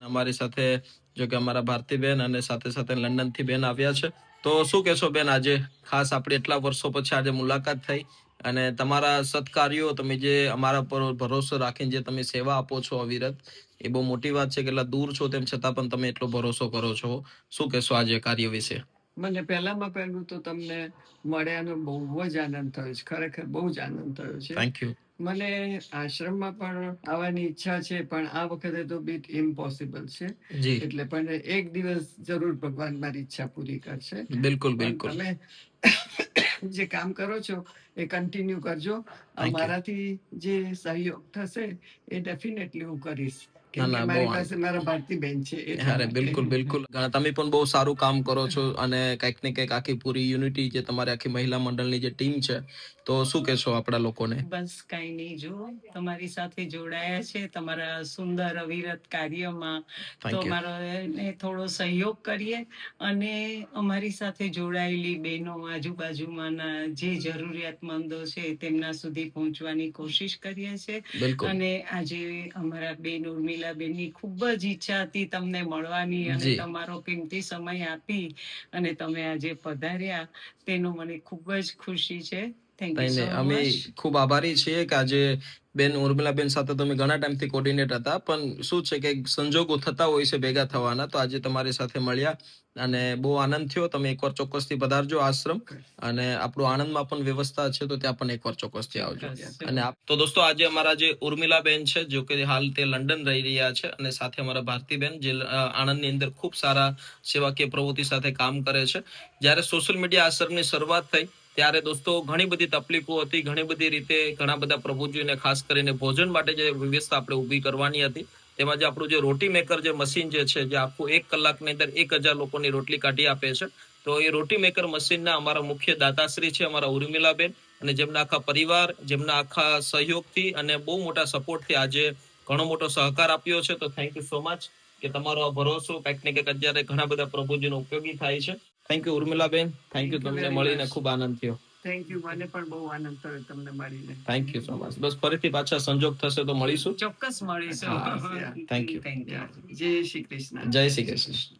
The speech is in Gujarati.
અમારી સાથે જો કે અમારા ભારતીબેન અને સાથે સાથે લંડનથી બેન આવ્યા છે. તો શું કહેશો બેન, આજે ખાસ આપણે એટલા વર્ષો પછી આજે મુલાકાત થઈ અને તમારા સત્કાર્યો તમે જે અમારા પર ભરોસો રાખીને જે તમે સેવા આપો છો અવિરત, એ બહુ મોટી વાત છે. કેટલા દૂર છો તેમ છતાં પણ તમે એટલો ભરોસો કરો છો. શું કહેશો આજે કાર્ય વિશે? મને પહેલામાં પહેલું તો તમને મળ્યાનો બહુ જ આનંદ થયો છે. ખરેખર બહુ જ આનંદ થયો છે. Thank you. મને આશ્રમમાં પણ આવવાની ઈચ્છા છે, પણ આ વખતે તો બીટ ઇમ્પોસિબલ છે. જી એટલે પણ એક દિવસ જરૂર ભગવાન મારી ઈચ્છા પૂરી કરશે. બિલકુલ પણ બિલકુલ. તમે જે કામ કરો છો એ કન્ટિન્યુ કરજો. Thank you. મારાથી જે સહયોગ થશે એ ડેફિનેટલી હું કરીશ. ના કેમ કે ના, બહુ મારી પાસે મારા ભારતીબેન છે એટલા અરે માટે. બિલકુલ બિલકુલ. તમે પણ બહુ સારું કામ કરો છો અને કંઈક ને કંઈક આખી પૂરી યુનિટી જે તમારી આખી મહિલા મંડળની જે ટીમ છે, તો શું કહેશો આપણા લોકોને? બસ કઈ નહીં, જો તમારી સાથે જોડાયા છે તમારા સુંદર અવિરત કાર્યમાં, તો થેન્ક યુ. અમારો એને થોડો સહયોગ કરીએ અને અમારી સાથે જોડાયેલી બહેનો આજુબાજુમાંના જે જરૂરિયાતમંદો છે તેમના સુધી પહોંચવાની કોશિશ કરીએ છીએ. બિલકુલ. અને આજે અમારા બેન ઉર્મિલાબેનની ખૂબ જ ઈચ્છા હતી તમને મળવાની, અને જી. તમારો કિંમતી સમય આપી અને તમે આજે પધાર્યા, તેનો મને ખૂબ જ ખુશી છે. થેન્ક યુ સો અમે મચ. ખૂબ આભારી છીએ કે આજે બેન ઉર્મિલાબેન સાથે તમે ઘણા ટાઈમથી કોર્ડિનેટ હતા, પણ શું છે કે સંજોગો થતા હોય છે ભેગા થવાના, તો આજે તમારી સાથે મળ્યા અને બહુ આનંદ થયો. તમે એકવાર ચોક્કસથી પધારજો આશ્રમ, અને આપણું આણંદમાં પણ વ્યવસ્થા છે તો ત્યાં પણ એકવાર ચોક્કસથી આવજો. અને તો દોસ્તો, આજે અમારા જે ઉર્મિલાબેન છે, જો કે હાલ તે લંડન રહી રહ્યા છે, અને સાથે અમારા ભારતીબેન જે આણંદની અંદર ખૂબ સારા સેવાકીય પ્રવૃત્તિ સાથે કામ કરે છે. જ્યારે સોશિયલ મીડિયા આશ્રમની શરૂઆત થઈ ત્યારે દોસ્તો ઘણી બધી તકલીફો હતી, ઘણી બધી રીતે ઘણા બધા પ્રભુજીને ખાસ કરીને ભોજન માટે જે વ્યવસ્થા આપણે ઊભી કરવાની હતી, તેમાં જે આપણું જે રોટી મેકર જે મશીન જે છે, જે આખું 1 કલાકની અંદર 1000 લોકોની રોટલી કાઢી આપે છે, તો એ રોટી મેકર મશીનના અમારા મુખ્ય દાતાશ્રી છે અમારા ઉર્મિલાબેન, અને જેમના આખા પરિવાર, જેમના આખા સહયોગથી અને બહુ મોટા સપોર્ટથી આજે ઘણો મોટો સહકાર આપ્યો છે. તો થેન્ક યુ સો મચ કે તમારો આ ભરોસો કંઈક ને કંઈક અત્યારે ઘણા બધા પ્રભુજીનો ઉપયોગી થાય છે. થેન્ક યુ ઉર્મિલાબેન. Thank you. તમને મળીને ખૂબ આનંદ થયો. Thank you. મને પણ બહુ આનંદ થયો તમને મળીને. Thank you so much. બસ ફરીથી પાછા સંજોગ થશે તો મળીશું. ચોક્કસ મળીશું. હા, થેન્ક યુ. Thank you. જય શ્રી કૃષ્ણ. જય શ્રી કૃષ્ણ.